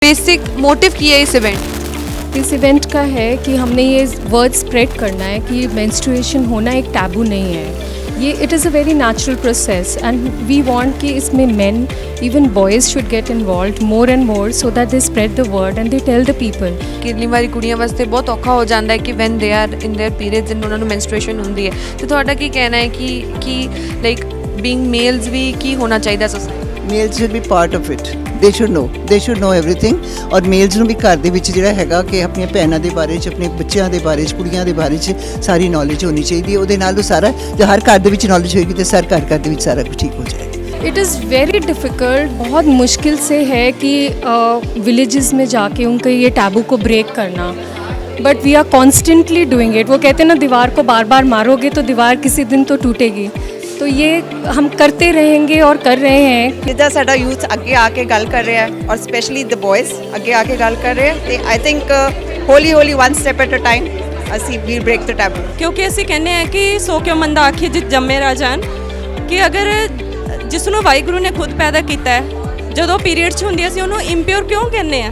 Basic motive की है इस इवेंट का है कि हमने ये वर्ड स्प्रेड करना है कि मेंस्ट्रुएशन होना एक टैबू नहीं है। ये it is a very natural process and we want कि इसमें men even boys should get involve more and more so that they spread the word and they tell the people. कितनी वारी कुड़ियां वास्ते बहुत औखा हो जाता है कि when they are in their periods and उन्होंने मेंस्ट्रुएशन होंदी है, तो ਤੁਹਾਡਾ ਕੀ कहना है कि लाइक बीइंग मेल्स भी की होना चाहिए society? Mails should be part of it. ਦੇ ਸ਼ੁਡ ਨੋ ਐਵਰੀਥਿੰਗ। ਔਰ ਮੇਲਸ ਨੂੰ ਵੀ ਘਰ ਦੇ ਵਿੱਚ ਜਿਹੜਾ ਹੈਗਾ ਕਿ ਆਪਣੀਆਂ ਭੈਣਾਂ ਦੇ ਬਾਰੇ 'ਚ, ਆਪਣੇ ਬੱਚਿਆਂ ਦੇ ਬਾਰੇ 'ਚ, ਕੁੜੀਆਂ ਦੇ ਬਾਰੇ 'ਚ ਸਾਰੀ ਨੌਲੇਜ ਹੋਣੀ ਚਾਹੀਦੀ ਹੈ। ਉਹਦੇ ਨਾਲ ਉਹ ਸਾਰਾ ਜੇ ਹਰ ਘਰ ਦੇ ਵਿੱਚ ਨੌਲੇਜ ਹੋਏਗੀ ਤਾਂ ਘਰ ਦੇ ਵਿੱਚ ਸਾਰਾ ਕੁਝ ਠੀਕ ਹੋ ਜਾਏਗਾ। इट इज़ वेरी डिफ़िकल्ट, बहुत मुश्किल से है कि विलेजेस में जाके उनके ये टैबू को ब्रेक करना, but we are constantly doing it. वो कहते हैं ना, दीवार को बार बार मारोगे तो दीवार किसी दिन तो टूटेगी, तो ये हम करते रहेंगे और कर रहे हैं। जिदा साडा यूथ अगे आके गल कर रहा है और स्पेशली द बॉयज़ अगे आके गल कर रहे हैं, तो आई थिंक हौली हौली one step at a time ਅਸੀਂ ਵੀ ਬ੍ਰੇਕ ਦ ਟੈਬੂ। ਕਿਉਂਕਿ ਅਸੀਂ ਕਹਿੰਦੇ ਆ ਕਿ ਸੋ ਕਿਉਂ ਮੰਦਾ ਆਖੀਏ ਜਿਤ ਜੰਮੇ ਰਾਜਾਨ, ਕਿ ਅਗਰ ਜਿਸ ਨੂੰ ਵਾਹਿਗੁਰੂ ਨੇ ਖੁਦ ਪੈਦਾ ਕੀਤਾ ਹੈ, ਜਦੋਂ ਪੀਰੀਅਡ 'ਚ ਹੁੰਦੀ ਅਸੀਂ ਉਹਨੂੰ ਇੰਪਿਓਰ ਕਿਉਂ ਕਹਿੰਦੇ ਆ?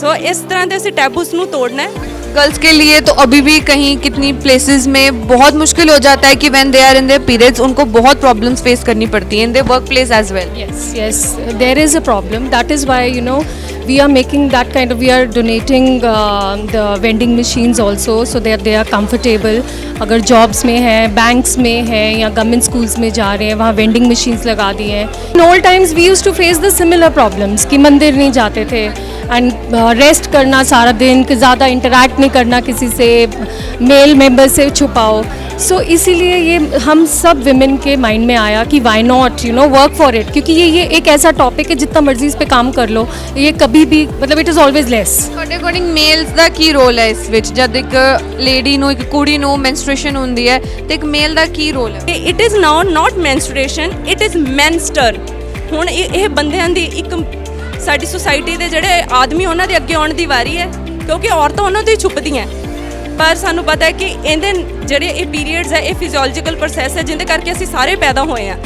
ਸੋ ਇਸ ਤਰ੍ਹਾਂ ਦੇ ਅਸੀਂ ਟੈਬੂਸ ਨੂੰ ਤੋੜਨਾ ਹੈ। गर्ल्स के लिए तो अभी भी कहीं कितनी प्लेसेस में बहुत मुश्किल हो जाता है कि when they are in their periods उनको बहुत प्रॉब्लम्स फेस करनी पड़ती हैं in their work place as well. yes there is a problem, that is why we are making that kind of, we are donating the vending machines also so that they are comfortable। अगर jobs में है, banks में है या government schools में जा रहे हैं, वहाँ वेंडिंग मशीन्स लगा दी हैं। In all times we used to face the similar problems कि मंदिर नहीं जाते थे एंड रेस्ट करना सारा दिन, ज़्यादा इंटरेक्ट नहीं करना किसी से, मेल मेंबर से छुपाओ। सो इसीलिए ये हम सब विमेन के माइंड में आया कि why not work for it, क्योंकि ये एक ऐसा टॉपिक है जितना मर्जी इस पे काम कर लो, ये कभी भी मतलब इट इज़ ऑलवेज लेस। ਤੁਹਾਡੇ ਅਕੋਰਡਿੰਗ ਮੇਲਸ ਦਾ ਕੀ ਰੋਲ ਹੈ ਇਸ ਵਿੱਚ? ਜਦ ਇੱਕ ਲੇਡੀ ਨੂੰ, ਇੱਕ ਕੁੜੀ ਨੂੰ ਮੈਂਸਟ੍ਰੂਏਸ਼ਨ ਹੁੰਦੀ ਹੈ ਤੇ ਇੱਕ ਮੇਲ ਦਾ ਕੀ ਰੋਲ ਹੈ? It is not menstruation, it is men's turn. ਹੁਣ ਇਹ ਬੰਦਿਆਂ ਦੀ ਇੱਕ ਸਾਡੀ ਸੁਸਾਇਟੀ ਦੇ ਜਿਹੜੇ ਆਦਮੀ ਉਹਨਾਂ ਦੇ ਅੱਗੇ ਆਉਣ ਦੀ ਵਾਰੀ ਹੈ, ਕਿਉਂਕਿ ਔਰਤਾਂ ਉਹਨਾਂ ਤੋਂ ਹੀ ਛੁਪਦੀਆਂ। ਪਰ ਸਾਨੂੰ ਪਤਾ ਹੈ ਕਿ ਇਹਦੇ ਜਿਹੜੇ ਇਹ ਪੀਰੀਅਡਸ ਹੈ, ਇਹ ਫਿਜ਼ੀਓਲੋਜੀਕਲ ਪ੍ਰੋਸੈਸ ਹੈ ਜਿਹਦੇ ਕਰਕੇ ਅਸੀਂ ਸਾਰੇ ਪੈਦਾ ਹੋਏ ਹਾਂ।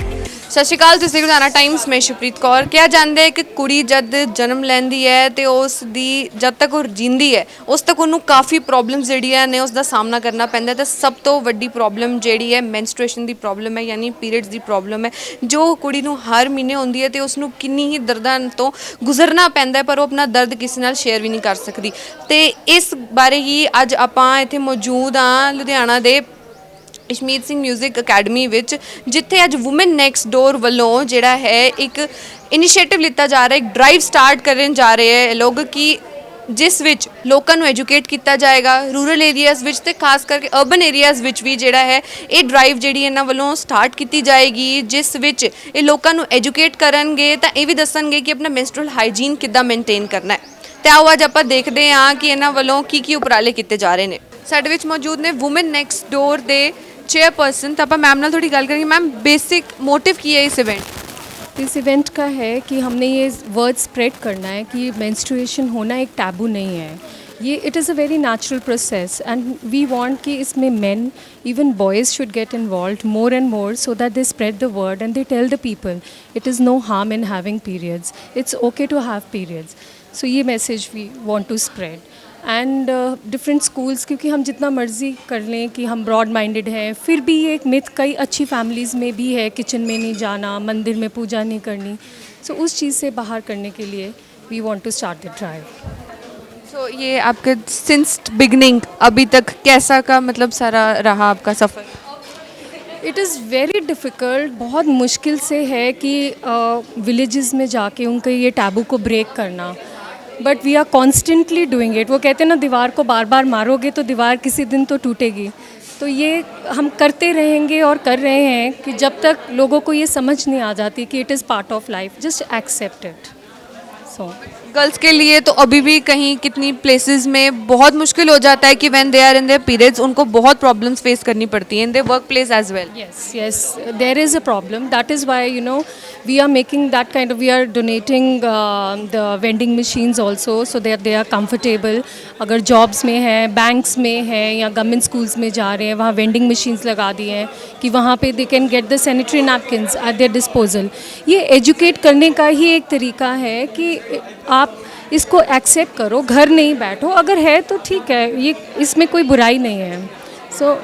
ਸਤਿ ਸ਼੍ਰੀ ਅਕਾਲ, ਤੁਸੀਂ ਲੁਧਿਆਣਾ ਟਾਈਮਸ ਮੈਂ ਸ਼ੁਭਪ੍ਰੀਤ ਕੌਰ। ਕਿਹਾ ਜਾਂਦਾ ਹੈ ਕਿ ਕੁੜੀ ਜਦ ਜਨਮ ਲੈਂਦੀ ਹੈ ਤੇ ਉਸ ਦੀ ਜਦ ਤੱਕ ਉਹ ਜਿੰਦੀ ਹੈ ਉਸ ਤੱਕ ਉਹਨੂੰ ਕਾਫੀ ਪ੍ਰੋਬਲਮਸ ਜਿਹੜੀਆਂ ਨੇ ਉਸ ਦਾ ਸਾਹਮਣਾ ਕਰਨਾ ਪੈਂਦਾ, ਤੇ ਸਭ ਤੋਂ ਵੱਡੀ ਪ੍ਰੋਬਲਮ ਜਿਹੜੀ ਹੈ ਮੈਂਸਟ੍ਰੂਏਸ਼ਨ ਦੀ ਪ੍ਰੋਬਲਮ ਹੈ, ਯਾਨੀ ਪੀਰੀਅਡਸ ਦੀ ਪ੍ਰੋਬਲਮ ਹੈ, ਜੋ ਕੁੜੀ ਨੂੰ ਹਰ ਮਹੀਨੇ ਹੁੰਦੀ ਹੈ ਤੇ ਉਸ ਨੂੰ ਕਿੰਨੀ ਹੀ ਦਰਦਾਂ ਤੋਂ ਗੁਜ਼ਰਨਾ ਪੈਂਦਾ, ਪਰ ਉਹ ਆਪਣਾ ਦਰਦ ਕਿਸੇ ਨਾਲ ਸ਼ੇਅਰ ਵੀ ਨਹੀਂ ਕਰ ਸਕਦੀ। ਤੇ ਇਸ ਬਾਰੇ ਹੀ ਅੱਜ ਆਪਾਂ ਇੱਥੇ ਮੌਜੂਦ ਹਾਂ ਲੁਧਿਆਣਾ ਦੇ ਇਸ਼ਮੀਤ ਸਿੰਘ ਮਿਊਜ਼ਿਕ ਅਕੈਡਮੀ ਵਿੱਚ, ਜਿੱਥੇ ਅੱਜ ਵੂਮਨ ਨੈਕਸਟ ਡੋਰ ਵੱਲੋਂ ਜਿਹੜਾ ਹੈ ਇੱਕ ਇਨੀਸ਼ੀਏਟਿਵ ਲਿੱਤਾ ਜਾ ਰਿਹਾ, ਇੱਕ ਡਰਾਈਵ ਸਟਾਰਟ ਕਰਨ ਜਾ ਰਹੇ ਹੈ ਲੋਕ, ਕਿ ਜਿਸ ਵਿੱਚ ਲੋਕਾਂ ਨੂੰ ਐਜੂਕੇਟ ਕੀਤਾ ਜਾਏਗਾ ਰੂਰਲ ਏਰੀਆਜ਼ ਵਿੱਚ ਤੇ ਖਾਸ ਕਰਕੇ ਅਰਬਨ ਏਰੀਆਜ਼ ਵਿੱਚ ਵੀ ਜਿਹੜਾ ਹੈ ਇਹ ਡਰਾਈਵ ਜਿਹੜੀ ਇਹਨਾਂ ਵੱਲੋਂ ਸਟਾਰਟ ਕੀਤੀ ਜਾਏਗੀ, ਜਿਸ ਵਿੱਚ ਇਹ ਲੋਕਾਂ ਨੂੰ ਐਜੂਕੇਟ ਕਰਨਗੇ ਤਾਂ ਇਹ ਵੀ ਦੱਸਣਗੇ ਕਿ ਆਪਣਾ ਮੈਂਸਟਰਲ ਹਾਈਜੀਨ ਕਿੱਦਾਂ ਮੇਨਟੇਨ ਕਰਨਾ ਹੈ। ਤੇ ਆਓ ਅੱਜ ਆਪਾਂ ਦੇਖਦੇ ਹਾਂ ਕਿ ਇਹਨਾਂ ਵੱਲੋਂ ਕੀ ਉਪਰਾਲੇ ਕੀਤੇ ਜਾ ਰਹੇ ਨੇ। ਸਾਡੇ ਵਿੱਚ ਮੌਜੂਦ ਨੇ ਵੂਮਨ ਨੈਕਸਟ ਡੋਰ ਦੇ चेयरपर्सन, तो आप मैम नाल थोड़ी गल करेंगे। मैम, बेसिक मोटिव की है इस इवेंट का है कि हमने ये वर्ड स्प्रेड करना है कि मेंस्ट्रुएशन होना एक टैबू नहीं है। ये it is a very natural process and we want कि इसमें men even boys should get involve more and more so that they spread the word and they tell the people it is no harm in having periods, it's okay to have periods. So ये message we want to spread and different schools, क्योंकि हम जितना मर्ज़ी कर लें कि हम broad minded हैं, फिर भी ये एक मिथ कई अच्छी फैमिलीज़ में भी है, किचन में नहीं जाना, मंदिर में पूजा नहीं करनी। सो उस चीज़ से बाहर करने के लिए we want to start the drive. So ये आपके सिंस बिगनिंग अभी तक कैसा का मतलब सारा रहा आपका सफ़र? इट इज़ वेरी डिफ़िकल्ट, बहुत मुश्किल से है कि विलेजेस में जाके उनके ये टैबू को ब्रेक करना, but we are constantly doing it. वो कहते हैं ना, दीवार को बार बार मारोगे तो दीवार किसी दिन तो टूटेगी, तो ये हम करते रहेंगे और कर रहे हैं कि जब तक लोगों को ये समझ नहीं आ जाती कि it is part of life, just accept it. So girls के लिए तो अभी भी कहीं कितनी प्लेसेस में बहुत मुश्किल हो जाता है कि when they are in their periods उनको बहुत प्रॉब्लम्स फेस करनी पड़ती हैं in their work place as well. yes there is a problem, that is why we are making that kind of, we are donating the vending machines also so that they are comfortable। अगर jobs में है, banks में है या government schools में जा रहे हैं, वहाँ वेंडिंग मशीन्स लगा दी हैं कि वहाँ पे they can get the sanitary napkins eight there disposal. ये एजुकेट करने का ही एक तरीका है कि आप इसको एक्सेप्ट करो, घर नहीं बैठो, अगर है तो ठीक है, ये इसमें कोई बुराई नहीं है. सो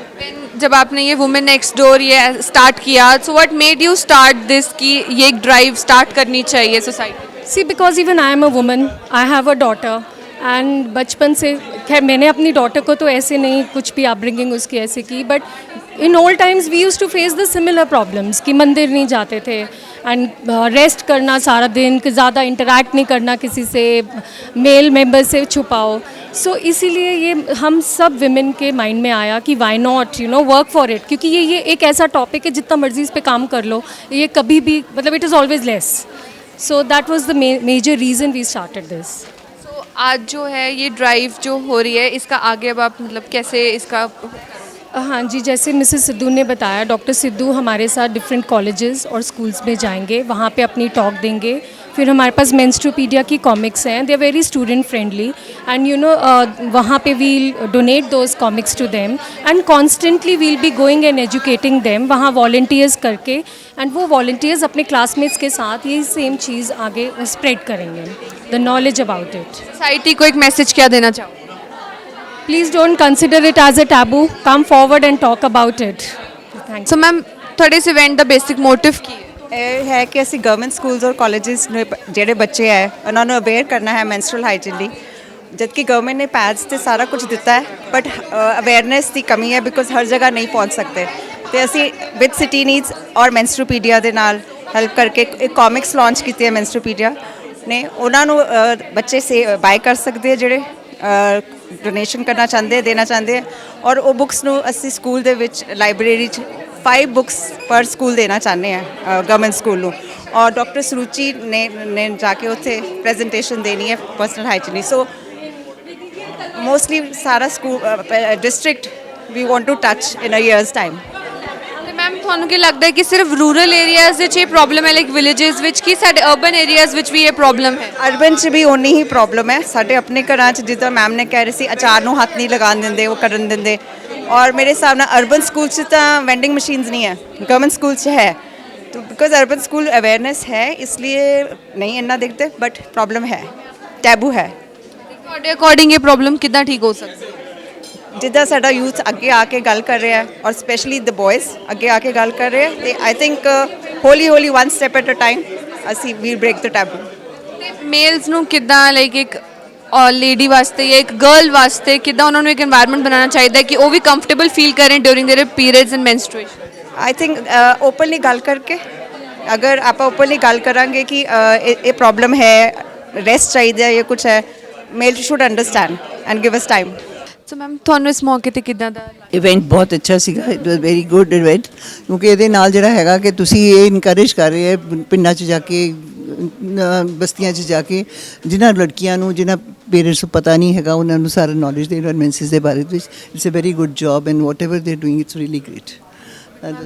जब आपने ये वुमेन नेक्स्ट डोर ये स्टार्ट किया, so what made you start this कि ये एक ड्राइव स्टार्ट करनी चाहिए society? See because even I am a woman, I have a daughter and बचपन से, खैर मैंने अपनी डॉटर को तो ऐसे नहीं कुछ भी अपब्रिंगिंग उसकी ऐसे की, but in old times we use to face the similar problems कि मंदिर नहीं जाते थे एंड रेस्ट करना सारा दिन, कि ज़्यादा इंटरेक्ट नहीं करना किसी से, मेल मेंबर से छुपाओ. सो इसीलिए ये हम सब विमेन के माइंड में आया कि why not you know work for it, क्योंकि ये एक ऐसा टॉपिक है जितना मर्जी इस पे काम कर लो, ये कभी भी मतलब it is always less. So that was the major reason we started this. So आज जो है ये ड्राइव जो हो रही है, इसका आगे अब आप मतलब कैसे इसका? हाँ जी, जैसे मिसेस सिद्धू ने बताया, डॉक्टर सिद्धू हमारे साथ डिफरेंट कॉलेजेस और स्कूल्स में जाएंगे, वहाँ पे अपनी टॉक देंगे. फिर हमारे पास मेंस्ट्रुपीडिया की कॉमिक्स हैं, they are very student friendly and you know वहाँ पे we'll donate those comics to them and constantly we'll be going and educating them वहाँ वॉल्टियर्स करके, एंड वो वॉल्टियर्स अपने क्लासमेट्स के साथ यही सेम चीज़ आगे स्प्रेड करेंगे, the knowledge about it. Society को एक मैसेज क्या देना चाहो? Please don't consider it as a taboo, come forward and talk about it. Thank so ma'am ਤੁਹਾਡੇ ਇਸ ਇਵੈਂਟ ਦਾ ਬੇਸਿਕ ਮੋਟਿਵ ਕੀ ਹੈ? ਇਹ ਹੈ ਕਿ ਅਸੀਂ ਗਵਰਨਮੈਂਟ ਸਕੂਲਸ ਔਰ ਕਾਲਜਸ ਨੂੰ ਜਿਹੜੇ ਬੱਚੇ ਹੈ ਉਹਨਾਂ ਨੂੰ ਅਵੇਅਰ ਕਰਨਾ ਹੈ ਮੈਂਸਟਰਲ ਹਾਈਜੀਨ ਲਈ, ਜਦਕਿ ਗਵਰਨਮੈਂਟ ਨੇ ਪੈਡਸ ਤੇ ਸਾਰਾ ਕੁਝ ਦਿੱਤਾ ਹੈ, ਬਟ ਅਵੇਅਰਨੈਸ ਦੀ ਕਮੀ ਹੈ ਬਿਕੋਜ਼ ਹਰ ਜਗ੍ਹਾ ਨਹੀਂ ਪਹੁੰਚ ਸਕਦੇ. ਤੇ ਅਸੀਂ ਵਿਦ ਸਿਟੀ ਨੀਡਸ ਔਰ ਮੈਂਸਟਰੋਪੀਡੀਆ ਦੇ ਨਾਲ ਹੈਲਪ ਕਰਕੇ ਇੱਕ ਕਾਮਿਕਸ ਲਾਂਚ ਕੀਤੀ ਹੈ ਮੈਂਸਟਰੋਪੀਡੀਆ ਨੇ. ਉਹਨਾਂ ਨੂੰ ਬੱਚੇ ਸੇ ਬਾਏ ਕਰ ਸਕਦੇ ਆ ਜਿਹੜੇ ਡੋਨੇਸ਼ਨ ਕਰਨਾ ਚਾਹੁੰਦੇ, ਦੇਣਾ ਚਾਹੁੰਦੇ, ਔਰ ਉਹ ਬੁੱਕਸ ਨੂੰ ਅਸੀਂ ਸਕੂਲ ਦੇ ਵਿੱਚ ਲਾਇਬ੍ਰੇਰੀ 'ਚ 5 ਬੁੱਕਸ ਪਰ ਸਕੂਲ ਦੇਣਾ ਚਾਹੁੰਦੇ ਹਾਂ ਗਵਰਨਮੈਂਟ ਸਕੂਲ ਨੂੰ. ਔਰ ਡਾਕਟਰ ਸਰੂਚੀ ਨੇ ਜਾ ਕੇ ਉੱਥੇ ਪ੍ਰੈਜੈਂਟੇਸ਼ਨ ਦੇਣੀ ਹੈ ਪਰਸਨਲ ਹਾਈਜੀਨ. ਸੋ ਮੋਸਟਲੀ ਸਾਰਾ school district we want to touch in a years time. ਤੇ ਮੈਮ ਤੁਹਾਨੂੰ ਕੀ ਲੱਗਦਾ ਹੈ ਕਿ ਸਿਰਫ ਰੂਰਲ ਏਰੀਆਜ਼ ਵਿੱਚ ਇਹ ਪ੍ਰੋਬਲਮ ਹੈ, ਲਾਈਕ ਵਿਲੇजेस ਵਿੱਚ, ਕਿ ਸਾਡੇ ਅਰਬਨ ਏਰੀਆਜ਼ ਵਿੱਚ ਵੀ ਇਹ ਪ੍ਰੋਬਲਮ ਹੈ? ਅਰਬਨ 'ਚ ਵੀ ਓਨੀ ਹੀ ਪ੍ਰੋਬਲਮ ਹੈ. ਸਾਡੇ ਆਪਣੇ ਘਰਾਂ 'ਚ ਜਿੱਦਾਂ ਮੈਮ ਨੇ ਕਹਿ ਰਹੀ ਸੀ, ਅਚਾਰ ਨੂੰ ਹੱਥ ਨਹੀਂ ਲਗਾਉਣ ਦਿੰਦੇ, ਉਹ ਕਰਨ ਦਿੰਦੇ. ਔਰ ਮੇਰੇ ਹਿਸਾਬ ਨਾਲ ਅਰਬਨ ਸਕੂਲ 'ਚ ਤਾਂ ਵੈਂਡਿੰਗ ਮਸ਼ੀਨਸ ਨਹੀਂ ਹੈ, ਗਵਰਨਮੈਂਟ ਸਕੂਲ 'ਚ ਹੈ. तो बिकॉज अर्बन स्कूल अवेयरनेस है इसलिए नहीं इन्ना देखते, बट प्रॉब्लम है, टैबू है. ਤੁਹਾਡੇ ਅਕੋਰਡਿੰਗ ਇਹ ਪ੍ਰੋਬਲਮ ਕਿੱਦਾਂ ਠੀਕ ਹੋ ਸਕਦੀ ਹੈ? ਜਿੱਦਾਂ ਸਾਡਾ ਯੂਥ ਅੱਗੇ ਆ ਕੇ ਗੱਲ ਕਰ ਰਿਹਾ ਹੈ ਔਰ ਸਪੈਸ਼ਲੀ ਦ ਬॉयਜ਼ ਅੱਗੇ ਆ ਕੇ ਗੱਲ ਕਰ ਰਹੇ ਤੇ ਆਈ ਥਿੰਕ ਹੌਲੀ one step at a time ਅਸੀਂ ਵੀਲ ਬ੍ਰੇਕ ਦ ਟੈਬੂ. ਤੇ ਮੇਲਸ ਨੂੰ ਕਿੱਦਾਂ ਲਾਈਕ ਇੱਕ ਲੇਡੀ ਵਾਸਤੇ ਜਾਂ ਇੱਕ ਗਰਲ ਵਾਸਤੇ ਕਿੱਦਾਂ ਉਹਨਾਂ ਨੂੰ ਇੱਕ এনवायरमेंट ਬਣਾਉਣਾ ਚਾਹੀਦਾ ਕਿ ਉਹ ਵੀ ਕੰਫਰਟੇਬਲ ਫੀਲ ਕਰੇ during their periods and menstruation? I think openly ਗੱਲ ਕਰਕੇ, ਅਗਰ ਆਪਾਂ ਓਪਨਲੀ ਗੱਲ ਕਰਾਂਗੇ ਕਿ ਇਹ ਪ੍ਰੋਬਲਮ ਹੈ, ਰੈਸਟ ਚਾਹੀਦਾ ਜਾਂ ਕੁਝ ਹੈ, male should understand and give us time. So ma'am ਤੁਹਾਨੂੰ ਇਸ ਮੌਕੇ ਤੇ ਕਿੱਦਾਂ ਦਾ? ਇਵੈਂਟ ਬਹੁਤ ਅੱਛਾ ਸੀਗਾ, it was very good event, ਕਿਉਂਕਿ ਇਹਦੇ ਨਾਲ ਜਿਹੜਾ ਹੈਗਾ ਕਿ ਤੁਸੀਂ ਇਹ ਇਨਕਰੇਜ ਕਰ ਰਹੇ ਹੈ ਪਿੰਡਾਂ 'ਚ ਜਾ ਕੇ, ਬਸਤੀਆਂ 'ਚ ਜਾ ਕੇ, ਜਿਨ੍ਹਾਂ ਲੜਕੀਆਂ ਨੂੰ, ਜਿਨ੍ਹਾਂ ਪੇਰੈਂਟਸ ਨੂੰ ਪਤਾ ਨਹੀਂ ਹੈਗਾ, ਉਹਨਾਂ ਨੂੰ ਸਾਰਾ ਨੌਲੇਜ ਦੇ ਇਨਵਾਇਰਨਮੈਂਟਸ ਦੇ ਬਾਰੇ ਵਿੱਚ. It's a very good job and whatever they are doing it's really great.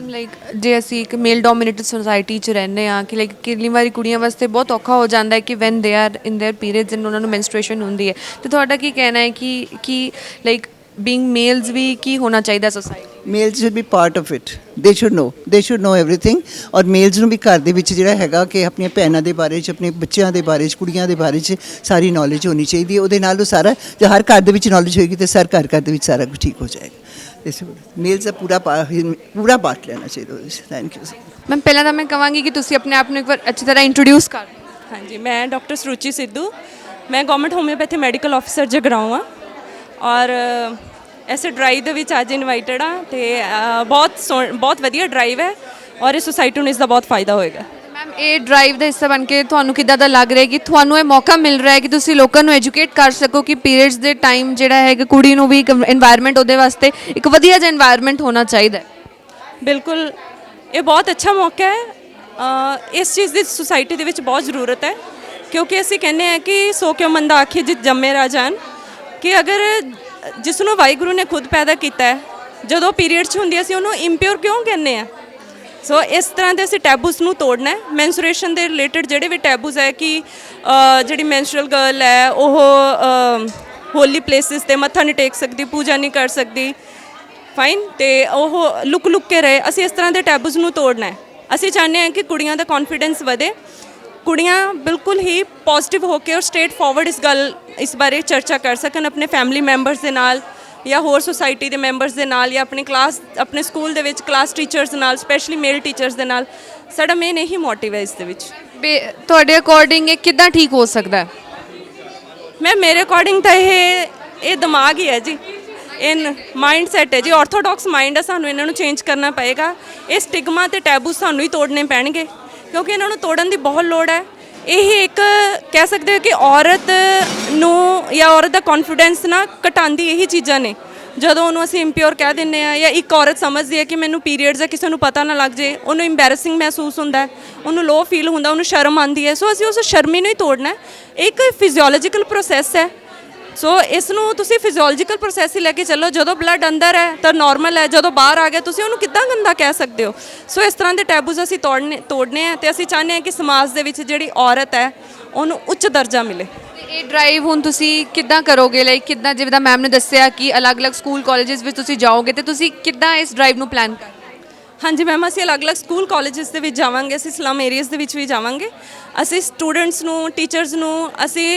Like ਜੇ ਅਸੀਂ ਇੱਕ ਮੇਲ ਡੋਮੀਨੇਟਡ ਸੋਸਾਇਟੀ 'ਚ ਰਹਿੰਦੇ ਹਾਂ ਕਿ ਲਾਈਕ ਕਿੰਨੀ ਵਾਰੀ ਕੁੜੀਆਂ ਵਾਸਤੇ ਬਹੁਤ ਔਖਾ ਹੋ ਜਾਂਦਾ ਹੈ ਕਿ when they are in their periods and ਉਹਨਾਂ ਨੂੰ ਮੈਂਸਟਰੂਏਸ਼ਨ ਹੁੰਦੀ ਹੈ, ਤੇ ਤੁਹਾਡਾ ਕੀ ਕਹਿਣਾ ਹੈ ਕਿ ਲਾਈਕ ਬੀਇੰਗ ਮੇਲਸ ਵੀ ਕੀ ਹੋਣਾ ਚਾਹੀਦਾ society? Males should be part of it, they should know everything. ਔਰ ਮੇਲਸ ਨੂੰ ਵੀ ਘਰ ਦੇ ਵਿੱਚ ਜਿਹੜਾ ਹੈਗਾ ਕਿ ਆਪਣੀਆਂ ਭੈਣਾਂ ਦੇ ਬਾਰੇ 'ਚ, ਆਪਣੇ ਬੱਚਿਆਂ ਦੇ ਬਾਰੇ 'ਚ, ਕੁੜੀਆਂ ਦੇ ਬਾਰੇ 'ਚ ਸਾਰੀ ਨੌਲੇਜ ਹੋਣੀ ਚਾਹੀਦੀ ਹੈ. ਉਹਦੇ ਨਾਲ ਉਹ ਸਾਰਾ, ਜੇ ਹਰ ਘਰ ਦੇ ਵਿੱਚ ਨੌਲੇਜ ਹੋਏਗੀ ਤਾਂ ਘਰ ਦੇ ਵਿੱਚ ਸਾਰਾ ਕੁਝ ਠੀਕ ਹੋ ਜਾਏਗਾ. ਇਸ ਮੇਲਸ ਦਾ ਪੂਰਾ ਪਾਰਟ ਲੈਣਾ ਚਾਹੀਦਾ ਉਹਦੇ 'ਚ. Thank you. ਮੈਮ ਪਹਿਲਾਂ ਤਾਂ ਮੈਂ ਕਹਾਂਗੀ ਕਿ ਤੁਸੀਂ ਆਪਣੇ ਆਪ ਨੂੰ ਇੱਕ ਵਾਰ ਅੱਛੀ ਤਰ੍ਹਾਂ ਇੰਟਰੋਡਿਊਸ ਕਰ ਦਿਓ. ਹਾਂਜੀ, ਮੈਂ ਡਾਕਟਰ ਸਰੂਚੀ ਸਿੱਧੂ, ਮੈਂ government homeopathy medical officer Jagraon ਹਾਂ ਔਰ ਐਸੇ ਡਰਾਈਵ ਦੇ ਵਿੱਚ ਅੱਜ ਇਨਵਾਈਟਡ ਹਾਂ ਤੇ ਬਹੁਤ ਵਧੀਆ ਡਰਾਈਵ ਹੈ ਔਰ ਇਹ ਸੁਸਾਇਟੀ ਨੂੰ ਇਸ ਦਾ ਬਹੁਤ ਫਾਇਦਾ ਹੋਏਗਾ. ਮੈਮ ਇਹ ਡਰਾਈਵ ਦਾ ਹਿੱਸਾ ਬਣ ਕੇ ਤੁਹਾਨੂੰ ਕਿੱਦਾਂ ਦਾ ਲੱਗ ਰਿਹਾ ਕਿ ਤੁਹਾਨੂੰ ਇਹ ਮੌਕਾ ਮਿਲ ਰਿਹਾ ਹੈ ਕਿ ਤੁਸੀਂ ਲੋਕਾਂ ਨੂੰ ਐਜੂਕੇਟ ਕਰ ਸਕੋ ਕਿ ਪੀਰੀਅਡਸ ਦੇ ਟਾਈਮ ਜਿਹੜਾ ਹੈ ਕਿ ਕੁੜੀ ਨੂੰ ਵੀ ਇੱਕ এনवायरमेंट ਉਹਦੇ ਵਾਸਤੇ ਇੱਕ ਵਧੀਆ ਜਿਹਾ এনवायरमेंट ਹੋਣਾ ਚਾਹੀਦਾ ਹੈ? ਬਿਲਕੁਲ, ਇਹ ਬਹੁਤ ਅੱਛਾ ਮੌਕਾ ਹੈ. ਇਸ ਚੀਜ਼ ਦੀ ਸੁਸਾਇਟੀ ਦੇ ਵਿੱਚ ਬਹੁਤ ਜ਼ਰੂਰਤ ਹੈ ਕਿਉਂਕਿ ਅਸੀਂ ਕਹਿੰਦੇ ਹਾਂ ਕਿ ਸੋ ਕਿਉ ਮੰਦਾ ਆਖੇ ਜਿਤ ਜੰਮੇ ਰਾਜਾਨ, ਕਿ ਅਗਰ ਜਿਸ ਨੂੰ ਵਾਹਿਗੁਰੂ ਨੇ ਖੁਦ ਪੈਦਾ ਕੀਤਾ ਹੈ, ਜਦੋਂ ਪੀਰੀਅਡ 'ਚ ਹੁੰਦੀ ਅਸੀਂ ਉਹਨੂੰ ਇੰਪਿਓਰ ਕਿਉਂ ਕਹਿੰਦੇ ਆ? ਸੋ ਇਸ ਤਰ੍ਹਾਂ ਦੇ ਅਸੀਂ ਟੈਬੂਸ ਨੂੰ ਤੋੜਨਾ ਹੈ. ਮੈਂਸਟਰੂਏਸ਼ਨ ਦੇ ਰਿਲੇਟਡ ਜਿਹੜੇ ਵੀ ਟੈਬੂਸ ਹੈ ਕਿ ਜਿਹੜੀ ਮੈਂਸਟਰਲ ਗਰਲ ਹੈ ਉਹ ਹੋਲੀ ਪਲੇਸਿਸ 'ਤੇ ਮੱਥਾ ਨਹੀਂ ਟੇਕ ਸਕਦੀ, ਪੂਜਾ ਨਹੀਂ ਕਰ ਸਕਦੀ, ਫਾਈਨ, ਅਤੇ ਉਹ ਲੁਕ ਕੇ ਰਹੇ. ਅਸੀਂ ਇਸ ਤਰ੍ਹਾਂ ਦੇ ਟੈਬੂਸ ਨੂੰ ਤੋੜਨਾ ਹੈ. ਅਸੀਂ ਚਾਹੁੰਦੇ ਹਾਂ ਕਿ ਕੁੜੀਆਂ ਦਾ ਕੌਨਫੀਡੈਂਸ ਵਧੇ ਕੁੜੀਆਂ ਬਿਲਕੁਲ ਹੀ ਪੋਜ਼ਿਟਿਵ ਹੋ ਕੇ ਔਰ ਸਟ੍ਰੇਟ ਫਾਰਵਰਡ ਇਸ ਬਾਰੇ ਚਰਚਾ ਕਰ ਸਕਣ ਆਪਣੇ ਫੈਮਿਲੀ ਮੈਂਬਰਸ ਦੇ ਨਾਲ ਜਾਂ ਹੋਰ ਸੁਸਾਇਟੀ ਦੇ ਮੈਂਬਰਸ ਦੇ ਨਾਲ ਜਾਂ ਆਪਣੇ ਸਕੂਲ ਦੇ ਵਿੱਚ ਕਲਾਸ ਟੀਚਰਸ ਨਾਲ, ਸਪੈਸ਼ਲੀ ਮੇਲ ਟੀਚਰਸ ਦੇ ਨਾਲ। ਸਾਡਾ ਮੇਨ ਇਹੀ ਮੋਟਿਵ ਹੈ ਇਸ ਦੇ ਵਿੱਚ। ਤੁਹਾਡੇ ਅਕੋਰਡਿੰਗ ਇਹ ਕਿੱਦਾਂ ਠੀਕ ਹੋ ਸਕਦਾ ਹੈ? ਮੇਰੇ ਅਕੋਰਡਿੰਗ ਤਾਂ ਇਹ ਦਿਮਾਗ ਹੀ ਹੈ ਜੀ, ਇਹ ਮਾਈਂਡ ਸੈਟ ਹੈ ਜੀ, ਆਰਥੋਡਾਕਸ ਮਾਈਂਡ ਹੈ। ਸਾਨੂੰ ਇਹਨਾਂ ਨੂੰ ਚੇਂਜ ਕਰਨਾ ਪਏਗਾ। ਇਹ ਸਟਿਗਮਾ ਤੇ ਟੈਬੂ ਸਾਨੂੰ ਹੀ ਤੋੜਨੇ ਪੈਣਗੇ ਕਿਉਂਕਿ ਇਹਨਾਂ ਨੂੰ ਤੋੜਨ ਦੀ ਬਹੁਤ ਲੋੜ ਹੈ। ਇਹ ਇੱਕ ਕਹਿ ਸਕਦੇ ਹੋ ਕਿ ਔਰਤ ਨੂੰ ਜਾਂ ਔਰਤ ਦਾ ਕੌਨਫੀਡੈਂਸ ਨਾ ਘਟਾਉਂਦੀ ਇਹੀ ਚੀਜ਼ਾਂ ਨੇ। ਜਦੋਂ ਉਹਨੂੰ ਅਸੀਂ ਇੰਪਿਓਰ ਕਹਿ ਦਿੰਦੇ ਆ ਜਾਂ ਇੱਕ ਔਰਤ ਸਮਝਦੀ ਹੈ ਕਿ ਮੈਨੂੰ ਪੀਰੀਅਡਸ ਹੈ, ਕਿਸੇ ਨੂੰ ਪਤਾ ਨਾ ਲੱਗ ਜੇ, ਉਹਨੂੰ ਇੰਬੈਰਸਿੰਗ ਮਹਿਸੂਸ ਹੁੰਦਾ, ਉਹਨੂੰ ਲੋ ਫੀਲ ਹੁੰਦਾ, ਉਹਨੂੰ ਸ਼ਰਮ ਆਉਂਦੀ ਹੈ। ਸੋ ਅਸੀਂ ਉਸ ਸ਼ਰਮੀ ਨੂੰ ਹੀ ਤੋੜਨਾ ਹੈ। ਇੱਕ ਫਿਜ਼ੀਓਲੋਜੀਕਲ ਪ੍ਰੋਸੈਸ ਹੈ। ਸੋ ਇਸ ਨੂੰ ਤੁਸੀਂ ਫਿਜ਼ੀਓਲੋਜੀਕਲ ਪ੍ਰੋਸੈਸ ਹੀ ਲੈ ਕੇ ਚੱਲੋ। ਜਦੋਂ ਬਲੱਡ ਅੰਦਰ ਹੈ ਤਾਂ ਨਾਰਮਲ ਹੈ, ਜਦੋਂ ਬਾਹਰ ਆ ਗਿਆ ਤੁਸੀਂ ਉਹਨੂੰ ਕਿੱਦਾਂ ਗੰਦਾ ਕਹਿ ਸਕਦੇ ਹੋ? ਸੋ ਇਸ ਤਰ੍ਹਾਂ ਦੇ ਟੈਬੂਜ਼ ਅਸੀਂ ਤੋੜਨੇ ਆ ਤੇ ਅਸੀਂ ਚਾਹੁੰਦੇ ਹਾਂ ਕਿ ਸਮਾਜ ਦੇ ਵਿੱਚ ਜਿਹੜੀ ਔਰਤ ਹੈ ਉਹਨੂੰ ਉੱਚ ਦਰਜਾ ਮਿਲੇ। ਇਹ ਡਰਾਈਵ ਹੁਣ ਤੁਸੀਂ ਕਿੱਦਾਂ ਕਰੋਗੇ? ਲਾਈਕ ਕਿੱਦਾਂ, ਜਿਵੇਂ ਤਾਂ ਮੈਮ ਨੇ ਦੱਸਿਆ ਕਿ ਅਲੱਗ-ਅਲੱਗ ਸਕੂਲ ਕਾਲਜਸ ਵਿੱਚ ਤੁਸੀਂ ਜਾਓਗੇ ਤੇ ਤੁਸੀਂ ਕਿੱਦਾਂ ਇਸ ਡਰਾਈਵ ਨੂੰ ਪਲਾਨ ਕਰ? ਹਾਂਜੀ ਮੈਮ, ਅਸੀਂ ਅਲੱਗ-ਅਲੱਗ ਸਕੂਲ ਕਾਲਜਸ ਦੇ ਵਿੱਚ ਜਾਵਾਂਗੇ, ਅਸੀਂ ਸਲਮ ਏਰੀਆਜ਼ ਦੇ ਵਿੱਚ ਵੀ ਜਾਵਾਂਗੇ। ਅਸੀਂ ਸਟੂਡੈਂਟਸ ਨੂੰ, ਟੀਚਰਸ ਨੂੰ ਅਸੀਂ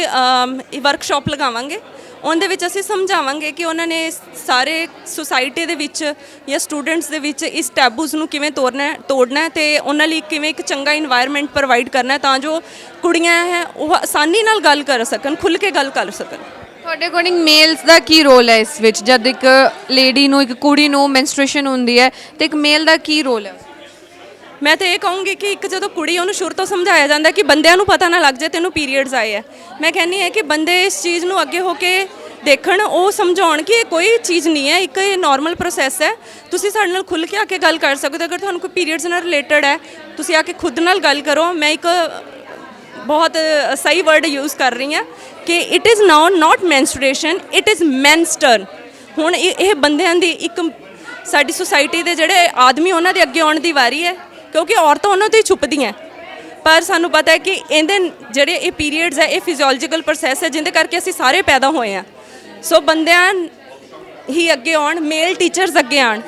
ਵਰਕਸ਼ਾਪ ਲਗਾਵਾਂਗੇ। ਉਹਦੇ ਵਿੱਚ ਅਸੀਂ ਸਮਝਾਵਾਂਗੇ ਕਿ ਉਹਨਾਂ ਨੇ ਸਾਰੇ ਸੁਸਾਇਟੀ ਦੇ ਵਿੱਚ ਜਾਂ ਸਟੂਡੈਂਟਸ ਦੇ ਵਿੱਚ ਇਸ ਟੈਬੂਜ਼ ਨੂੰ ਕਿਵੇਂ ਤੋੜਨਾ ਤੇ ਉਹਨਾਂ ਲਈ ਕਿਵੇਂ ਇੱਕ ਚੰਗਾ ਇਨਵਾਇਰਨਮੈਂਟ ਪ੍ਰੋਵਾਈਡ ਕਰਨਾ ਤਾਂ ਜੋ ਕੁੜੀਆਂ ਹੈ ਉਹ ਆਸਾਨੀ ਨਾਲ ਗੱਲ ਕਰ ਸਕਣ, ਖੁੱਲ੍ਹ ਕੇ ਗੱਲ ਕਰ ਸਕਣ। ਤੁਹਾਡੇ ਅਕੋਰਡਿੰਗ ਮੇਲਸ ਦਾ ਕੀ ਰੋਲ ਹੈ ਇਸ ਵਿੱਚ? ਜਦ ਇੱਕ ਲੇਡੀ ਨੂੰ, ਇੱਕ ਕੁੜੀ ਨੂੰ ਮੈਂਸਟ੍ਰੂਏਸ਼ਨ ਹੁੰਦੀ ਹੈ ਤੇ ਇੱਕ ਮੇਲ ਦਾ ਕੀ ਰੋਲ ਹੈ? ਮੈਂ ਤਾਂ ਇਹ ਕਹੂੰਗੀ ਕਿ ਇੱਕ ਜਦੋਂ ਕੁੜੀ ਉਹਨੂੰ ਸ਼ੁਰੂ ਤੋਂ ਸਮਝਾਇਆ ਜਾਂਦਾ ਕਿ ਬੰਦਿਆਂ ਨੂੰ ਪਤਾ ਨਾ ਲੱਗ ਜਾਏ ਤੈਨੂੰ ਪੀਰੀਅਡਸ ਆਏ ਆ। ਮੈਂ ਕਹਿੰਦੀ ਹਾਂ ਕਿ ਬੰਦੇ ਇਸ ਚੀਜ਼ ਨੂੰ ਅੱਗੇ ਹੋ ਕੇ ਦੇਖਣ, ਉਹ ਸਮਝਾਉਣ ਕਿ ਇਹ ਕੋਈ ਚੀਜ਼ ਨਹੀਂ ਹੈ, ਇੱਕ ਇਹ ਨਾਰਮਲ ਪ੍ਰੋਸੈਸ ਹੈ। ਤੁਸੀਂ ਸਾਡੇ ਨਾਲ ਖੁੱਲ੍ਹ ਕੇ ਆ ਕੇ ਗੱਲ ਕਰ ਸਕਦੇ ਹੋ। ਅਗਰ ਤੁਹਾਨੂੰ ਕੋਈ ਪੀਰੀਅਡਸ ਨਾਲ ਰਿਲੇਟਡ ਹੈ ਤੁਸੀਂ ਆ ਕੇ ਖੁਦ ਨਾਲ ਗੱਲ ਕਰੋ। ਮੈਂ ਇੱਕ ਬਹੁਤ ਸਹੀ ਵਰਡ ਯੂਜ਼ ਕਰ ਰਹੀ ਹਾਂ ਕਿ it is now not menstruation, it is men's turn. ਹੁਣ ਇਹ ਬੰਦਿਆਂ ਦੀ ਇੱਕ ਸਾਡੀ ਸੁਸਾਇਟੀ ਦੇ ਜਿਹੜੇ ਆਦਮੀ ਉਹਨਾਂ ਦੇ ਅੱਗੇ ਆਉਣ ਦੀ ਵਾਰੀ ਹੈ ਕਿਉਂਕਿ ਔਰਤਾਂ ਉਹਨਾਂ ਤੋਂ ਹੀ ਛੁਪਦੀਆਂ। ਪਰ ਸਾਨੂੰ ਪਤਾ ਹੈ ਕਿ ਇਹਦੇ ਜਿਹੜੇ ਇਹ ਪੀਰੀਅਡਸ ਹੈ ਇਹ ਫਿਜ਼ੀਓਲੋਜੀਕਲ ਪ੍ਰੋਸੈਸ ਹੈ ਜਿਹਦੇ ਕਰਕੇ ਅਸੀਂ ਸਾਰੇ ਪੈਦਾ ਹੋਏ ਹਾਂ। ਸੋ ਬੰਦਿਆਂ ਹੀ ਅੱਗੇ ਆਉਣ, ਮੇਲ ਟੀਚਰਸ ਅੱਗੇ ਆਉਣ,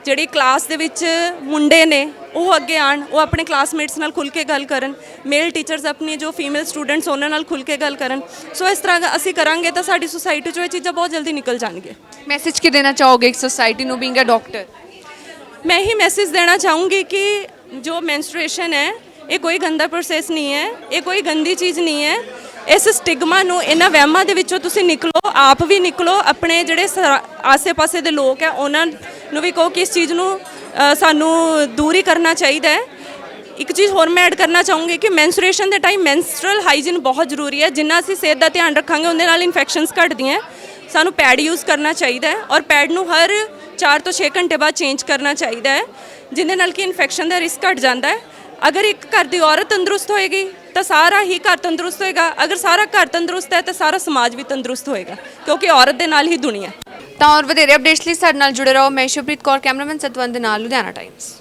ਜਿਹੜੀ ਕਲਾਸ ਦੇ ਵਿੱਚ ਮੁੰਡੇ ਨੇ ਉਹ ਅੱਗੇ ਆਉਣ, ਉਹ ਆਪਣੇ ਕਲਾਸਮੇਟਸ ਨਾਲ ਖੁੱਲ੍ਹ ਕੇ ਗੱਲ ਕਰਨ, ਮੇਲ ਟੀਚਰਸ ਆਪਣੀ ਜੋ ਫੀਮੇਲ ਸਟੂਡੈਂਟਸ ਉਹਨਾਂ ਨਾਲ ਖੁੱਲ੍ਹ ਕੇ ਗੱਲ ਕਰਨ। ਸੋ ਇਸ ਤਰ੍ਹਾਂ ਅਸੀਂ ਕਰਾਂਗੇ ਤਾਂ ਸਾਡੀ ਸੁਸਾਇਟੀ 'ਚੋਂ ਇਹ ਚੀਜ਼ਾਂ ਬਹੁਤ ਜਲਦੀ ਨਿਕਲ ਜਾਣਗੀਆਂ। ਮੈਸੇਜ ਕੀ ਦੇਣਾ ਚਾਹੋਗੇ ਇੱਕ ਸੁਸਾਇਟੀ ਨੂੰ, ਬੀਇੰਗ ਅ ਡਾਕਟਰ? ਮੈਂ ਇਹੀ ਮੈਸੇਜ ਦੇਣਾ ਚਾਹੂੰਗੀ ਕਿ ਜੋ ਮੈਂਸਟਰੂਏਸ਼ਨ ਹੈ ਇਹ ਕੋਈ ਗੰਦਾ ਪ੍ਰੋਸੈਸ ਨਹੀਂ ਹੈ, ਇਹ ਕੋਈ ਗੰਦੀ ਚੀਜ਼ ਨਹੀਂ ਹੈ। ਇਸ ਸਟਿਗਮਾ ਨੂੰ, ਇਹਨਾਂ ਵਹਿਮਾਂ ਦੇ ਵਿੱਚੋਂ ਤੁਸੀਂ ਨਿਕਲੋ, ਆਪ ਵੀ ਨਿਕਲੋ, ਆਪਣੇ ਜਿਹੜੇ ਆਸੇ-ਪਾਸੇ ਦੇ ਲੋਕ ਹੈ ਉਹਨਾਂ ਨੂੰ ਵੀ ਕਹੋ ਕਿ ਇਸ ਚੀਜ਼ ਨੂੰ ਸਾਨੂੰ ਦੂਰ ਹੀ ਕਰਨਾ ਚਾਹੀਦਾ ਹੈ। ਇੱਕ ਚੀਜ਼ ਹੋਰ ਮੈਂ ਐਡ ਕਰਨਾ ਚਾਹੂੰਗੀ ਕਿ ਮੈਂਸਟਰੂਏਸ਼ਨ ਦੇ ਟਾਈਮ ਮੈਂਸਟਰਲ ਹਾਈਜੀਨ ਬਹੁਤ ਜ਼ਰੂਰੀ ਹੈ। ਜਿੰਨਾ ਅਸੀਂ ਸਿਹਤ ਦਾ ਧਿਆਨ ਰੱਖਾਂਗੇ ਉਹਦੇ ਨਾਲ ਇਨਫੈਕਸ਼ਨਸ ਘਟਦੀਆਂ। ਸਾਨੂੰ ਪੈਡ ਯੂਜ਼ ਕਰਨਾ ਚਾਹੀਦਾ ਹੈ ਔਰ ਪੈਡ ਨੂੰ ਹਰ 4 ਤੋਂ 6 ਘੰਟੇ ਬਾਅਦ ਚੇਂਜ ਕਰਨਾ ਚਾਹੀਦਾ ਹੈ ਜਿਹਦੇ ਨਾਲ ਕਿ ਇਨਫੈਕਸ਼ਨ ਦਾ ਰਿਸਕ ਘਟ ਜਾਂਦਾ ਹੈ। ਅਗਰ ਇੱਕ ਘਰ ਦੀ ਔਰਤ ਤੰਦਰੁਸਤ ਹੋਏਗੀ ਤਾਂ ਸਾਰਾ ਹੀ ਘਰ ਤੰਦਰੁਸਤ ਹੋਏਗਾ। ਅਗਰ ਸਾਰਾ ਘਰ ਤੰਦਰੁਸਤ ਹੈ ਤਾਂ ਸਾਰਾ ਸਮਾਜ ਵੀ ਤੰਦਰੁਸਤ ਹੋਏਗਾ ਕਿਉਂਕਿ ਔਰਤ ਦੇ ਨਾਲ ਹੀ ਦੁਨੀਆ। ਤਾਂ ਹੋਰ ਵਧੇਰੇ ਅਪਡੇਟਸ ਲਈ ਸਾਡੇ ਨਾਲ ਜੁੜੇ ਰਹੋ। ਮੈਂ ਸ਼ੁਭਰੀਤ ਕੌਰ, ਕੈਮਰਾਮੈਨ ਸਤਵੰਤ ਦੇ ਨਾਲ, ਲੁਧਿਆਣਾ ਟਾਈਮਸ।